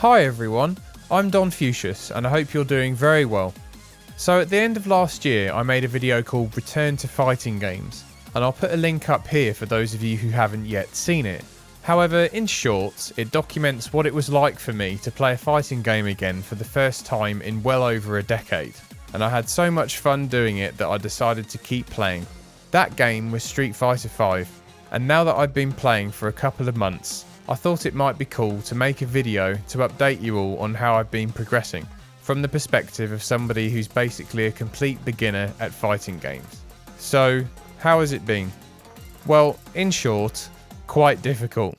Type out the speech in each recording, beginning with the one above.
Hi everyone, I'm Don Fuchsius and I hope you're doing very well. So at the end of last year I made a video called Return to Fighting Games, and I'll put a link up here for those of you who haven't yet seen it. However, in short, it documents what it was like for me to play a fighting game again for the first time in well over a decade, and I had so much fun doing it that I decided to keep playing. That game was Street Fighter V, and now that I've been playing for a couple of months, I thought it might be cool to make a video to update you all on how I've been progressing, from the perspective of somebody who's basically a complete beginner at fighting games. So, how has it been? Well, in short, quite difficult.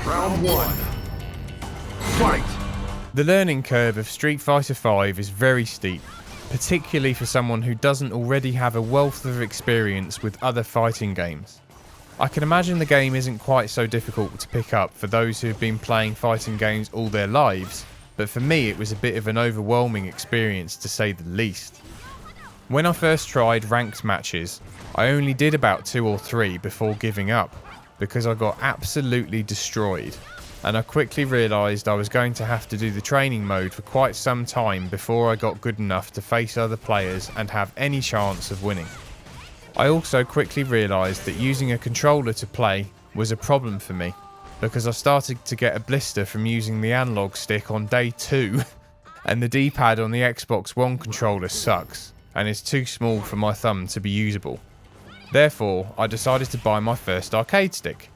Round 1. Fight! The learning curve of Street Fighter V is very steep, particularly for someone who doesn't already have a wealth of experience with other fighting games. I can imagine the game isn't quite so difficult to pick up for those who have been playing fighting games all their lives, but for me it was a bit of an overwhelming experience to say the least. When I first tried ranked matches, I only did about 2 or 3 before giving up, because I got absolutely destroyed, and I quickly realised I was going to have to do the training mode for quite some time before I got good enough to face other players and have any chance of winning. I also quickly realised that using a controller to play was a problem for me, because I started to get a blister from using the analog stick on day 2, and the D-pad on the Xbox One controller sucks, and is too small for my thumb to be usable. Therefore, I decided to buy my first arcade stick.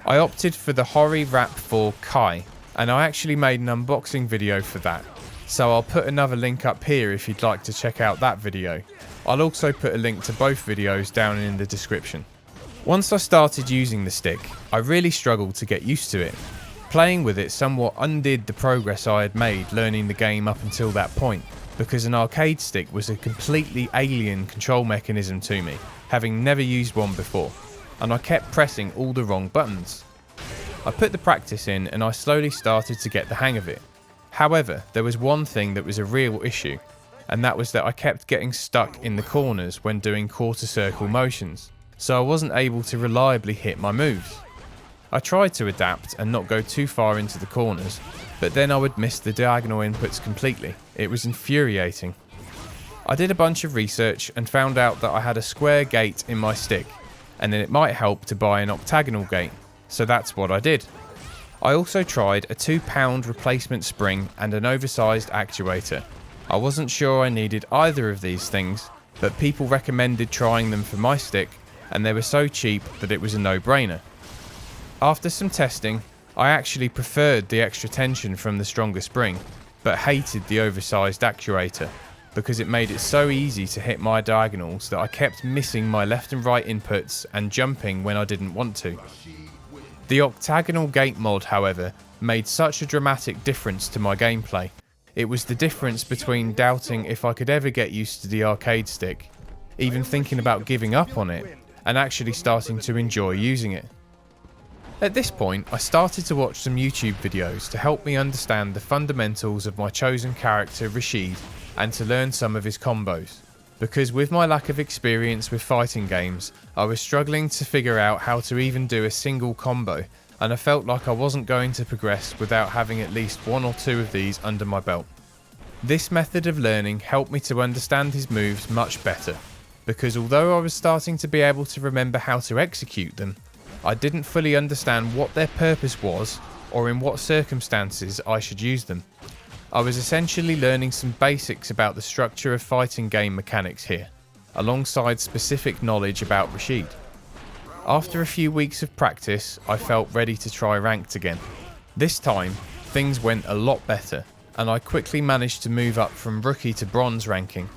I opted for the Hori Rap 4 Kai, and I actually made an unboxing video for that, so I'll put another link up here if you'd like to check out that video. I'll also put a link to both videos down in the description. Once I started using the stick, I really struggled to get used to it. Playing with it somewhat undid the progress I had made learning the game up until that point, because an arcade stick was a completely alien control mechanism to me, having never used one before, and I kept pressing all the wrong buttons. I put the practice in and I slowly started to get the hang of it. However, there was one thing that was a real issue, and that was that I kept getting stuck in the corners when doing quarter circle motions, so I wasn't able to reliably hit my moves. I tried to adapt and not go too far into the corners, but then I would miss the diagonal inputs completely. It was infuriating. I did a bunch of research and found out that I had a square gate in my stick, and then it might help to buy an octagonal gate, so that's what I did. I also tried a £2 replacement spring and an oversized actuator. I wasn't sure I needed either of these things, but people recommended trying them for my stick, and they were so cheap that it was a no-brainer. After some testing, I actually preferred the extra tension from the stronger spring, but hated the oversized actuator, because it made it so easy to hit my diagonals that I kept missing my left and right inputs and jumping when I didn't want to. The octagonal gate mod, however, made such a dramatic difference to my gameplay. It was the difference between doubting if I could ever get used to the arcade stick, even thinking about giving up on it, and actually starting to enjoy using it. At this point, I started to watch some YouTube videos to help me understand the fundamentals of my chosen character Rashid and to learn some of his combos, because with my lack of experience with fighting games, I was struggling to figure out how to even do a single combo, and I felt like I wasn't going to progress without having at least 1 or 2 of these under my belt. This method of learning helped me to understand his moves much better, because although I was starting to be able to remember how to execute them, I didn't fully understand what their purpose was or in what circumstances I should use them. I was essentially learning some basics about the structure of fighting game mechanics here, alongside specific knowledge about Rashid. After a few weeks of practice, I felt ready to try ranked again. This time, things went a lot better, and I quickly managed to move up from rookie to bronze ranking,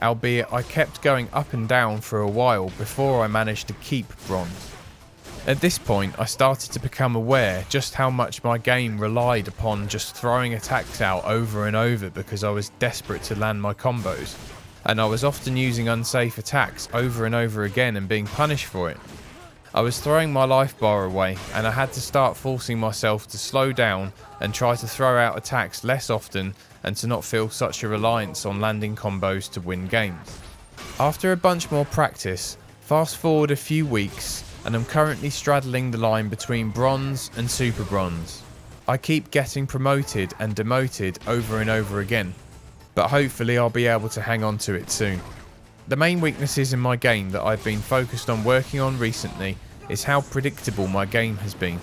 albeit I kept going up and down for a while before I managed to keep bronze. At this point, I started to become aware just how much my game relied upon just throwing attacks out over and over because I was desperate to land my combos, and I was often using unsafe attacks over and over again and being punished for it. I was throwing my life bar away, and I had to start forcing myself to slow down and try to throw out attacks less often and to not feel such a reliance on landing combos to win games. After a bunch more practice, fast forward a few weeks, and I'm currently straddling the line between bronze and super bronze. I keep getting promoted and demoted over and over again, but hopefully I'll be able to hang on to it soon. The main weaknesses in my game that I've been focused on working on recently is how predictable my game has been,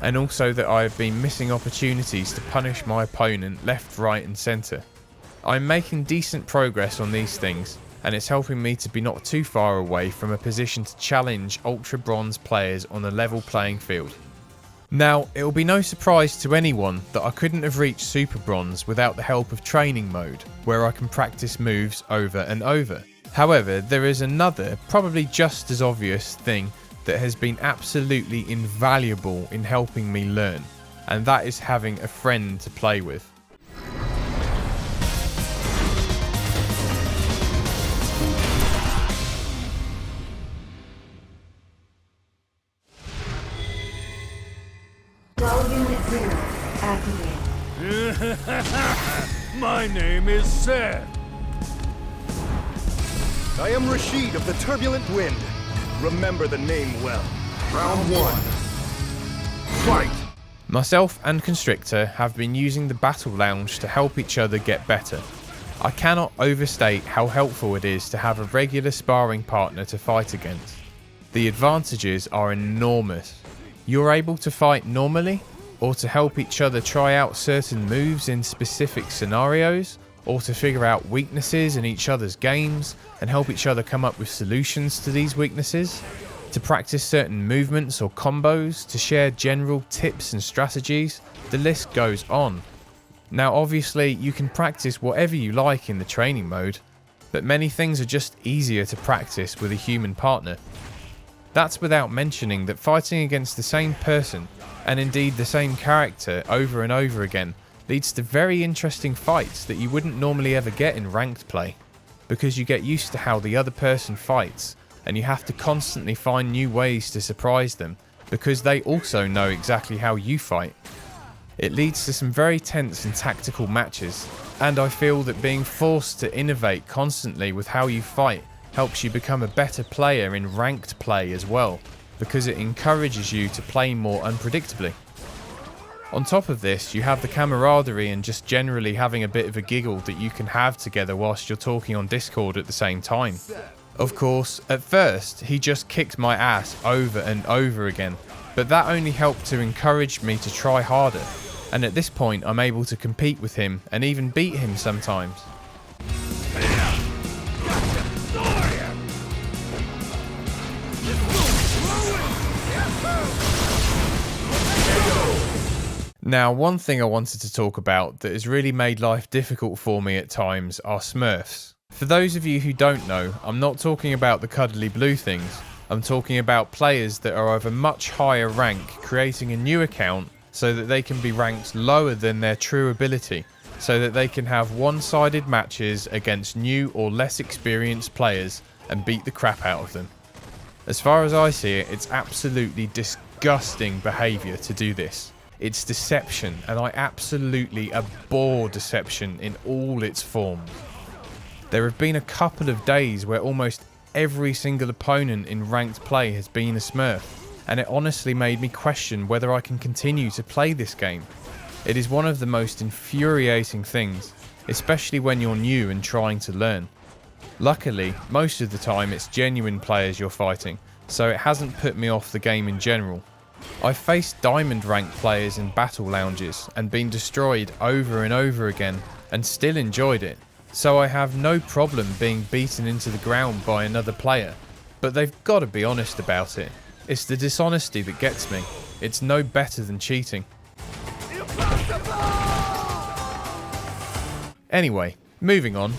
and also that I have been missing opportunities to punish my opponent left, right and centre. I'm making decent progress on these things, and it's helping me to be not too far away from a position to challenge Ultra Bronze players on a level playing field. Now, it will be no surprise to anyone that I couldn't have reached Super Bronze without the help of training mode, where I can practice moves over and over. However, there is another, probably just as obvious thing that has been absolutely invaluable in helping me learn, and that is having a friend to play with. My name is Seth. I am Rashid of the Turbulent Wind. Remember the name well. Round 1. Fight! Myself and Constrictor have been using the Battle Lounge to help each other get better. I cannot overstate how helpful it is to have a regular sparring partner to fight against. The advantages are enormous. You're able to fight normally, or to help each other try out certain moves in specific scenarios, or to figure out weaknesses in each other's games and help each other come up with solutions to these weaknesses, to practice certain movements or combos, to share general tips and strategies. The list goes on. Now obviously you can practice whatever you like in the training mode, but many things are just easier to practice with a human partner. That's without mentioning that fighting against the same person, and indeed the same character over and over again, leads to very interesting fights that you wouldn't normally ever get in ranked play, because you get used to how the other person fights, and you have to constantly find new ways to surprise them, because they also know exactly how you fight. It leads to some very tense and tactical matches, and I feel that being forced to innovate constantly with how you fight helps you become a better player in ranked play as well, because it encourages you to play more unpredictably. On top of this, you have the camaraderie and just generally having a bit of a giggle that you can have together whilst you're talking on Discord at the same time. Of course, at first, he just kicked my ass over and over again, but that only helped to encourage me to try harder, and at this point I'm able to compete with him and even beat him sometimes. Now, one thing I wanted to talk about that has really made life difficult for me at times are Smurfs. For those of you who don't know, I'm not talking about the cuddly blue things. I'm talking about players that are of a much higher rank creating a new account so that they can be ranked lower than their true ability, so that they can have one-sided matches against new or less experienced players and beat the crap out of them. As far as I see it, it's absolutely disgusting behaviour to do this. It's deception, and I absolutely abhor deception in all its forms. There have been a couple of days where almost every single opponent in ranked play has been a Smurf, and it honestly made me question whether I can continue to play this game. It is one of the most infuriating things, especially when you're new and trying to learn. Luckily, most of the time it's genuine players you're fighting, so it hasn't put me off the game in general. I've faced diamond rank players in battle lounges and been destroyed over and over again and still enjoyed it, so I have no problem being beaten into the ground by another player, but they've got to be honest about it. It's the dishonesty that gets me. It's no better than cheating. Anyway, moving on.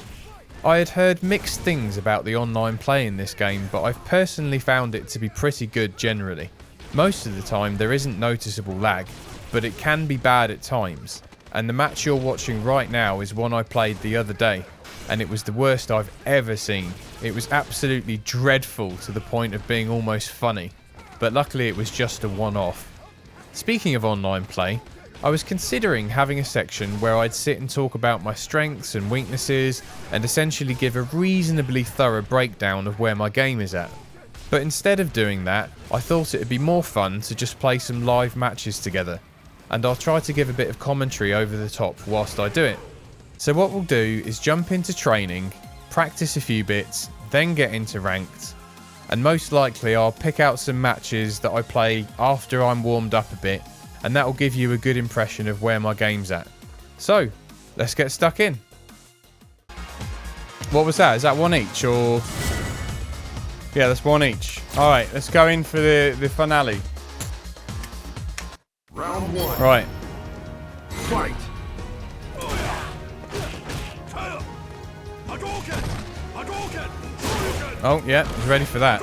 I had heard mixed things about the online play in this game, but I've personally found it to be pretty good generally. Most of the time there isn't noticeable lag, but it can be bad at times, and the match you're watching right now is one I played the other day, and it was the worst I've ever seen. It was absolutely dreadful to the point of being almost funny, but luckily it was just a one-off. Speaking of online play, I was considering having a section where I'd sit and talk about my strengths and weaknesses and essentially give a reasonably thorough breakdown of where my game is at. But instead of doing that, I thought it'd be more fun to just play some live matches together, and I'll try to give a bit of commentary over the top whilst I do it. So what we'll do is jump into training, practice a few bits, then get into ranked, and most likely I'll pick out some matches that I play after I'm warmed up a bit, and that will give you a good impression of where my game's at. So, let's get stuck in. What was that? Is that one each or... Yeah, that's one each. Alright, let's go in for the finale. Round 1. Right. Fight! Oh, yeah, he's ready for that.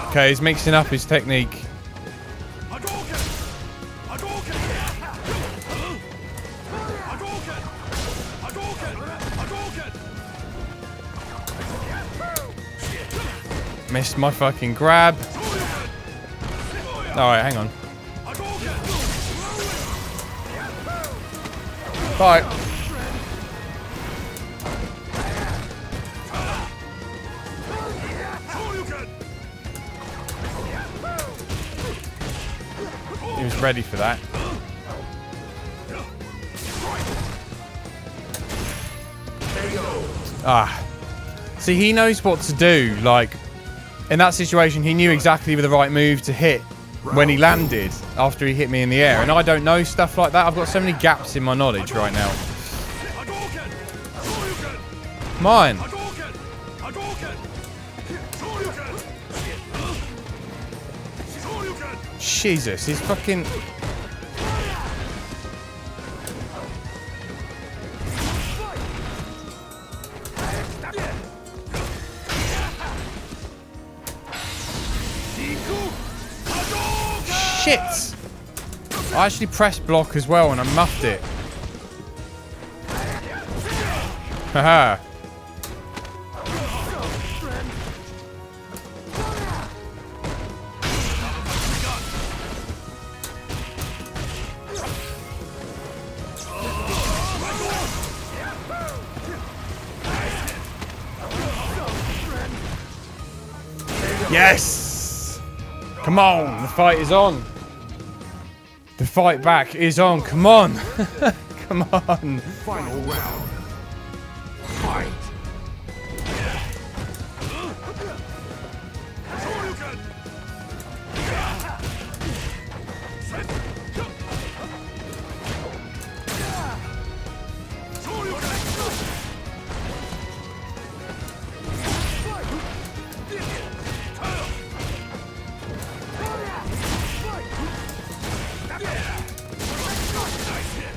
Okay, he's mixing up his technique. Missed my fucking grab. Alright, hang on. Bye. He was ready for that. Ah. See, he knows what to do. Like, in that situation, he knew exactly the right move to hit when he landed after he hit me in the air. And I don't know stuff like that. I've got so many gaps in my knowledge right now. Come on. Jesus, he's fucking... Shit! I actually pressed block as well and I muffed it. Haha. Yes! Come on, the fight is on. The fight back is on. Come on. Come on. Final round. Fight!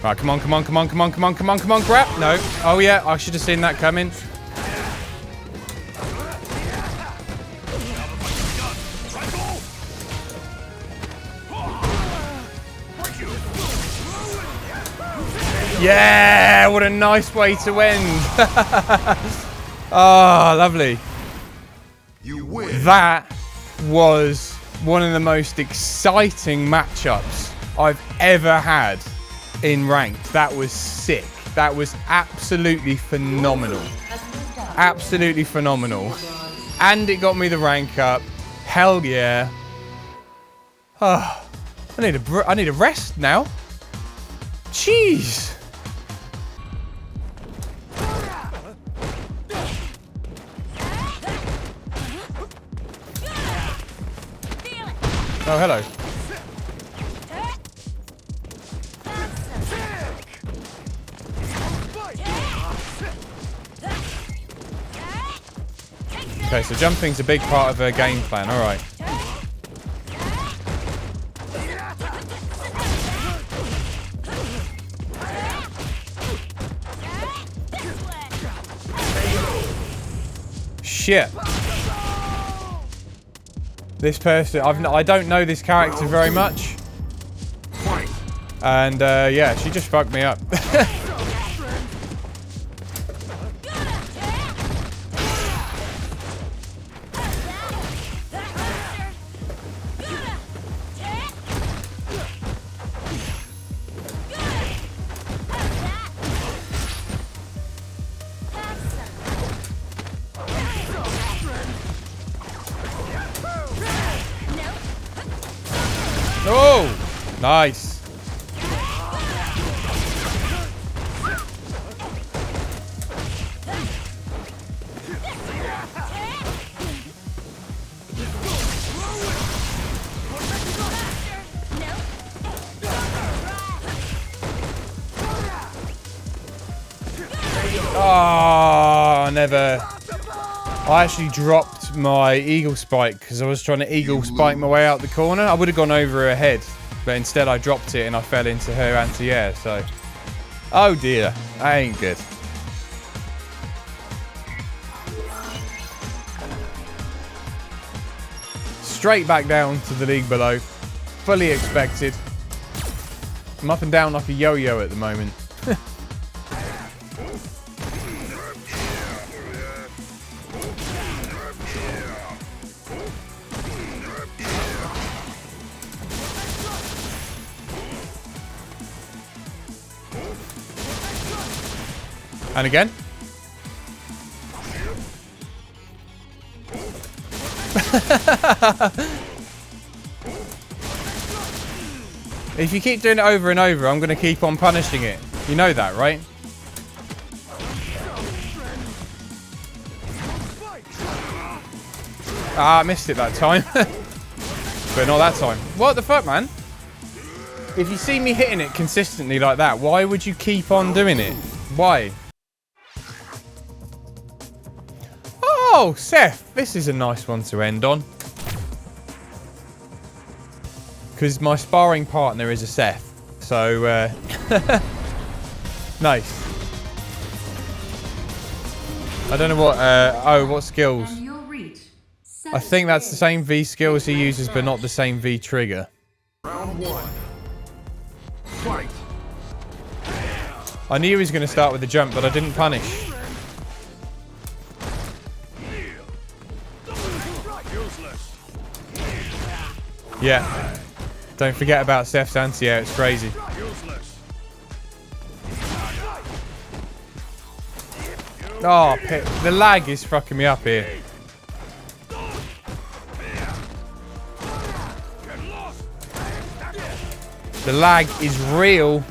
Right, come on, come on, come on, come on, come on, come on, come on, grab. No. Oh, yeah, I should have seen that coming. Yeah, what a nice way to end. Oh, lovely. You win. That was one of the most exciting matchups I've ever had in ranked. That was sick. That was absolutely phenomenal. Absolutely phenomenal. And it got me the rank up. Hell yeah. Oh, I need a rest now. Jeez. Oh, hello. Okay, so jumping's a big part of her game plan. All right. Shit. This person, I don't know this character very much. And yeah, she just fucked me up. Nice. Oh, never. I actually dropped my eagle spike because I was trying to eagle spike my way out the corner. I would have gone over her head, but instead I dropped it and I fell into her anti-air, so... Oh dear, that ain't good. Straight back down to the league below. Fully expected. I'm up and down like a yo-yo at the moment. And again. If you keep doing it over and over, I'm going to keep on punishing it. You know that, right? Ah, I missed it that time. But not that time. What the fuck, man? If you see me hitting it consistently like that, why would you keep on doing it? Why? Oh, Seth, this is a nice one to end on. Because my sparring partner is a Seth. So, nice. I don't know what, what skills? I think that's the same V skills he uses, but not the same V trigger. Round one. Fight. I knew he was going to start with the jump, but I didn't punish. Yeah. Don't forget about Seth's anti-air, it's crazy. Oh, the lag is fucking me up here. The lag is real.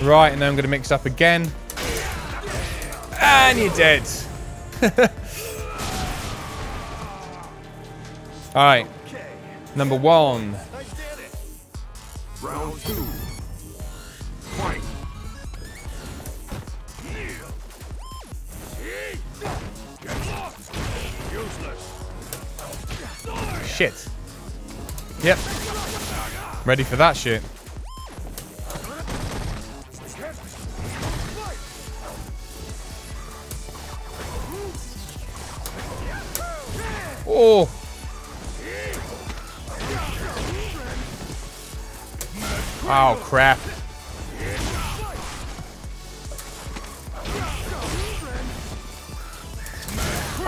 Right, and then I'm going to mix up again. And you're dead. Alright. Number one. Round two. Fight. Shit. Yep. Ready for that shit. Oh. Oh, crap.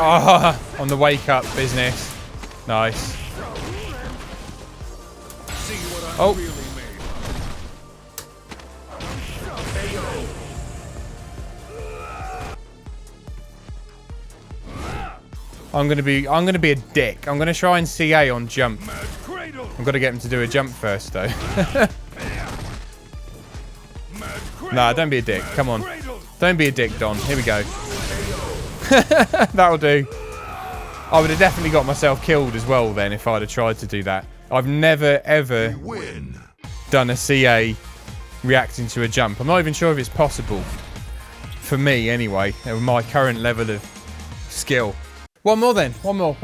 Oh, on the wake up business. Nice. Oh. I'm gonna be a dick. I'm gonna try and CA on jump. I've got to get him to do a jump first though. Nah, don't be a dick. Come on. Don't be a dick, Don. Here we go. That'll do. I would have definitely got myself killed as well then if I'd have tried to do that. I've never ever done a CA reacting to a jump. I'm not even sure if it's possible. For me anyway, at my current level of skill. One more then. One more.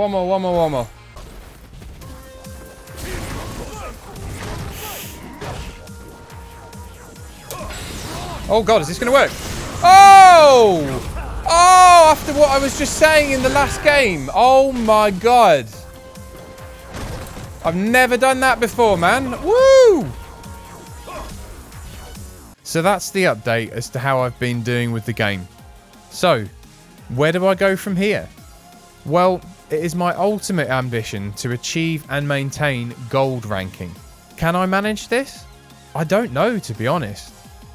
Oh god, is this going to work? Oh! Oh, after what I was just saying in the last game. Oh my god. I've never done that before, man. Woo! So that's the update as to how I've been doing with the game. So, where do I go from here? Well, it is my ultimate ambition to achieve and maintain gold ranking. Can I manage this? I don't know, to be honest.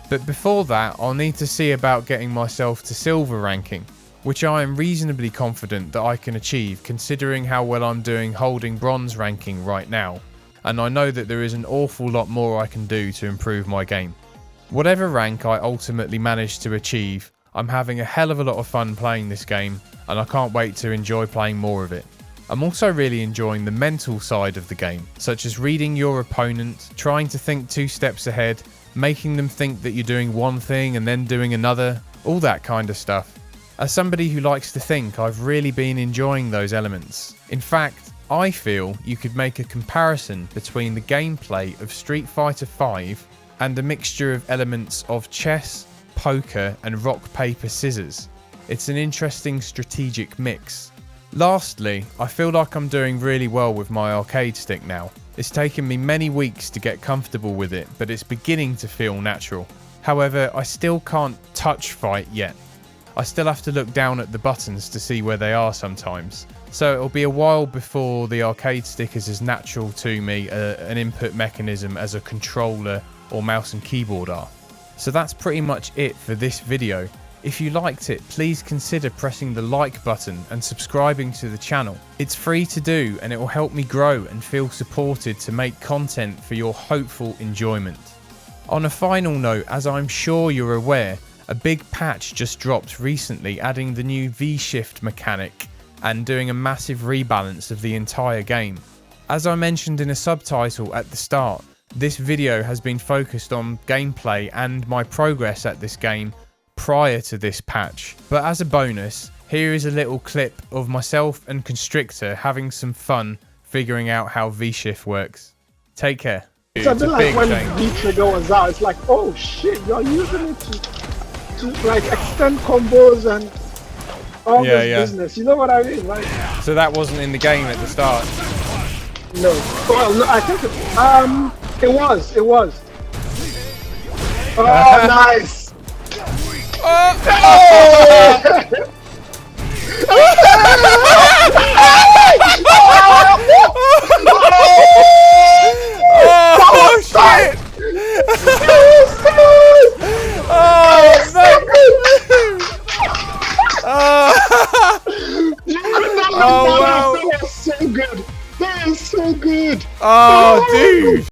But before that, I'll need to see about getting myself to silver ranking, which I am reasonably confident that I can achieve considering how well I'm doing holding bronze ranking right now. and I know that there is an awful lot more I can do to improve my game. Whatever rank I ultimately manage to achieve, I'm having a hell of a lot of fun playing this game, and I can't wait to enjoy playing more of it. I'm also really enjoying the mental side of the game, such as reading your opponent, trying to think 2 steps ahead, making them think that you're doing one thing and then doing another, all that kind of stuff. As somebody who likes to think, I've really been enjoying those elements. In fact, I feel you could make a comparison between the gameplay of Street Fighter V and a mixture of elements of chess, poker and rock, paper, scissors. It's an interesting strategic mix. Lastly, I feel like I'm doing really well with my arcade stick now. It's taken me many weeks to get comfortable with it, but it's beginning to feel natural. However, I still can't touch fight yet. I still have to look down at the buttons to see where they are sometimes. So it'll be a while before the arcade stick is as natural to me an input mechanism as a controller or mouse and keyboard are. So that's pretty much it for this video. If you liked it, please consider pressing the like button and subscribing to the channel. It's free to do and it will help me grow and feel supported to make content for your hopeful enjoyment. On a final note, as I'm sure you're aware, a big patch just dropped recently adding the new V-shift mechanic and doing a massive rebalance of the entire game. As I mentioned in a subtitle at the start, this video has been focused on gameplay and my progress at this game prior to this patch. But as a bonus, here is a little clip of myself and Constrictor having some fun figuring out how V-shift works. Take care. It's a bit like when V-trigger was out, it's like, oh shit, you're using it to like extend combos and all this business. You know what I mean? Like, so that wasn't in the game at the start? No. Well, no, I think it was. Oh, nice! Oh!